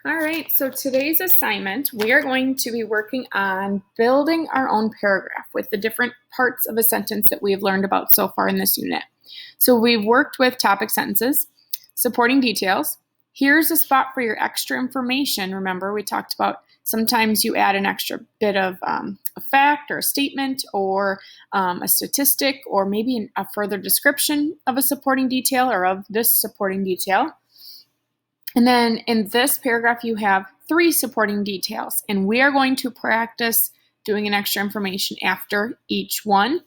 All right, so today's assignment, we are going to be working on building our own paragraph with the different parts of a sentence that we've learned about so far in this unit. So we've worked with topic sentences, supporting details. Here's a spot for your extra information. Remember, we talked about sometimes you add an extra bit of a fact or a statement or a statistic or maybe a further description of a supporting detail or of this supporting detail. And then in this paragraph, you have 3 supporting details, and we are going to practice doing an extra information after each one.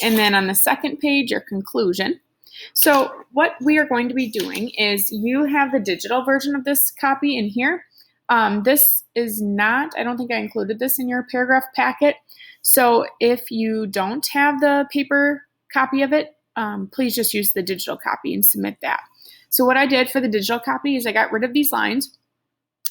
And then on the second page, your conclusion. So what we are going to be doing is you have the digital version of this copy in here. This is not, I don't think I included this in your paragraph packet. So if you don't have the paper copy of it, please just use the digital copy and submit that. So what I did for the digital copy is I got rid of these lines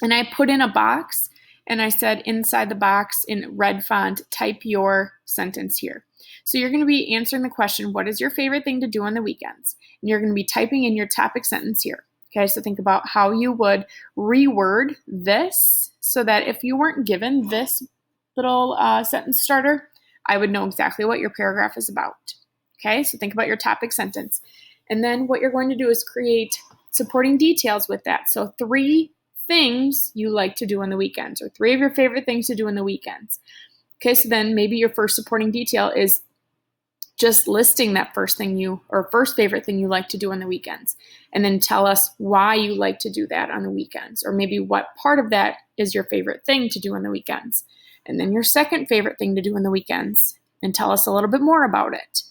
and I put in a box and I said inside the box in red font, type your sentence here. So you're going to be answering the question, what is your favorite thing to do on the weekends? And you're going to be typing in your topic sentence here. Okay, so think about how you would reword this so that if you weren't given this little sentence starter, I would know exactly what your paragraph is about. Okay, so think about your topic sentence. And then what you're going to do is create supporting details with that. So 3 things you like to do on the weekends, or 3 of your favorite things to do on the weekends. Okay, so then maybe your first supporting detail is just listing that first favorite thing you like to do on the weekends. And then tell us why you like to do that on the weekends, or maybe what part of that is your favorite thing to do on the weekends. And then your second favorite thing to do on the weekends, and tell us a little bit more about it.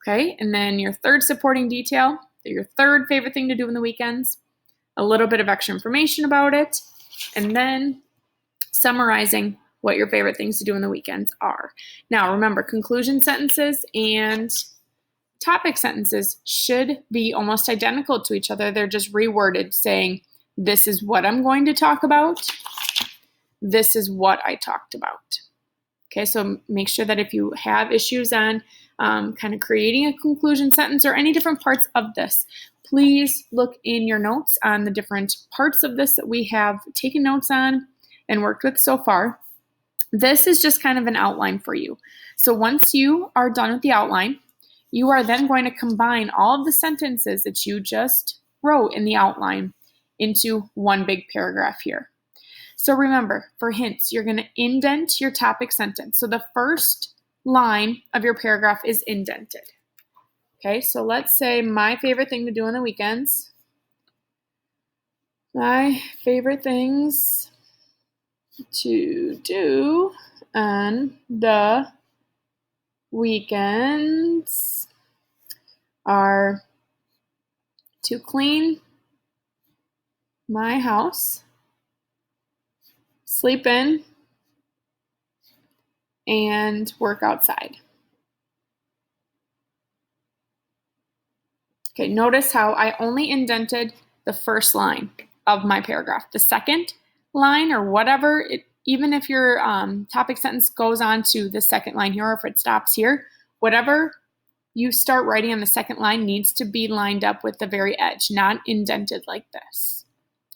Okay, and then your third supporting detail, your third favorite thing to do on the weekends, a little bit of extra information about it, and then summarizing what your favorite things to do on the weekends are. Now, remember, conclusion sentences and topic sentences should be almost identical to each other. They're just reworded saying, this is what I'm going to talk about. This is what I talked about. Okay, so make sure that if you have issues on kind of creating a conclusion sentence or any different parts of this, please look in your notes on the different parts of this that we have taken notes on and worked with so far. This is just kind of an outline for you. So once you are done with the outline, you are then going to combine all of the sentences that you just wrote in the outline into one big paragraph here. So remember, for hints, you're going to indent your topic sentence. So the first line of your paragraph is indented. Okay, so let's say my favorite thing to do on the weekends. My favorite things to do on the weekends are to clean my house, sleep in, and work outside. Okay, notice how I only indented the first line of my paragraph. The second line or whatever, even if your topic sentence goes on to the second line here, or if it stops here, whatever you start writing on the second line needs to be lined up with the very edge, not indented like this.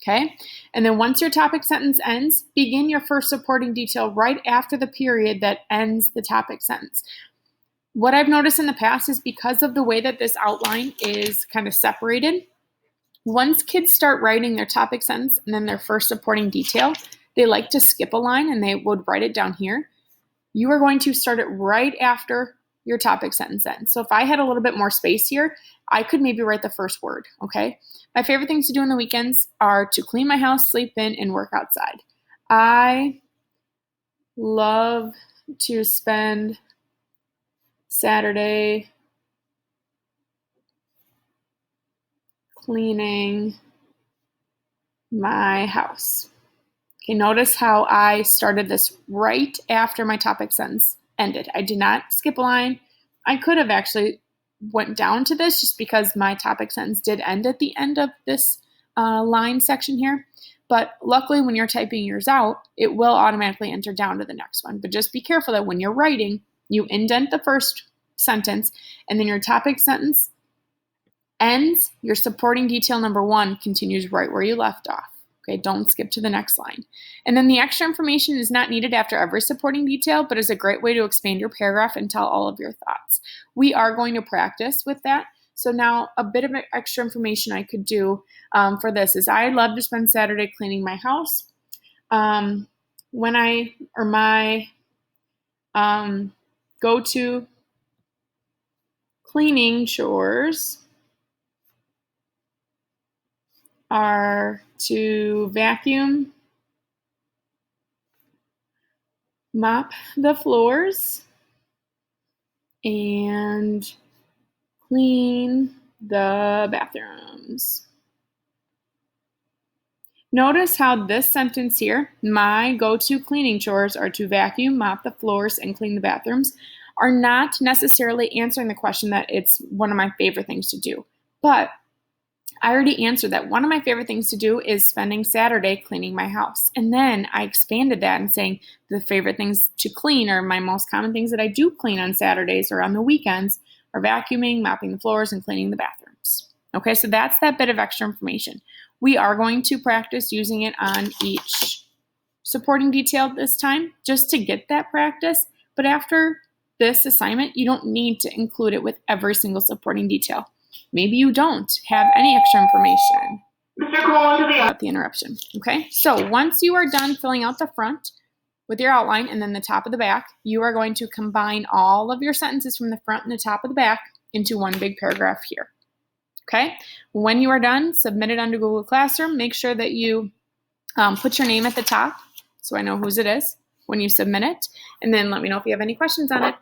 Okay, and then once your topic sentence ends, begin your first supporting detail right after the period that ends the topic sentence. What I've noticed in the past is because of the way that this outline is kind of separated, once kids start writing their topic sentence and then their first supporting detail, they like to skip a line and they would write it down here. You are going to start it right after your topic sentence ends. So if I had a little bit more space here, I could maybe write the first word, okay? My favorite things to do on the weekends are to clean my house, sleep in, and work outside. I love to spend Saturday cleaning my house. Okay, notice how I started this right after my topic sentence ended. I did not skip a line. I could have actually went down to this just because my topic sentence did end at the end of this line section here. But luckily, when you're typing yours out, it will automatically enter down to the next one. But just be careful that when you're writing, you indent the first sentence, and then your topic sentence ends, your supporting detail number 1 continues right where you left off. Okay, don't skip to the next line. And then the extra information is not needed after every supporting detail, but is a great way to expand your paragraph and tell all of your thoughts. We are going to practice with that. So now a bit of extra information I could do for this is I love to spend Saturday cleaning my house. My go-to cleaning chores are to vacuum, mop the floors, and clean the bathrooms. Notice how this sentence here, my go-to cleaning chores are to vacuum, mop the floors, and clean the bathrooms, are not necessarily answering the question that it's one of my favorite things to do. But I already answered that one of my favorite things to do is spending Saturday cleaning my house. And then I expanded that and saying the favorite things to clean or my most common things that I do clean on Saturdays or on the weekends are vacuuming, mopping the floors, and cleaning the bathrooms. Okay, so that's that bit of extra information. We are going to practice using it on each supporting detail this time just to get that practice. But after this assignment, you don't need to include it with every single supporting detail. Maybe you don't have any extra information. About the interruption. Okay, so once you are done filling out the front with your outline and then the top of the back, you are going to combine all of your sentences from the front and the top of the back into one big paragraph here. Okay, when you are done, submit it onto Google Classroom. Make sure that you put your name at the top so I know whose it is when you submit it, and then let me know if you have any questions on it.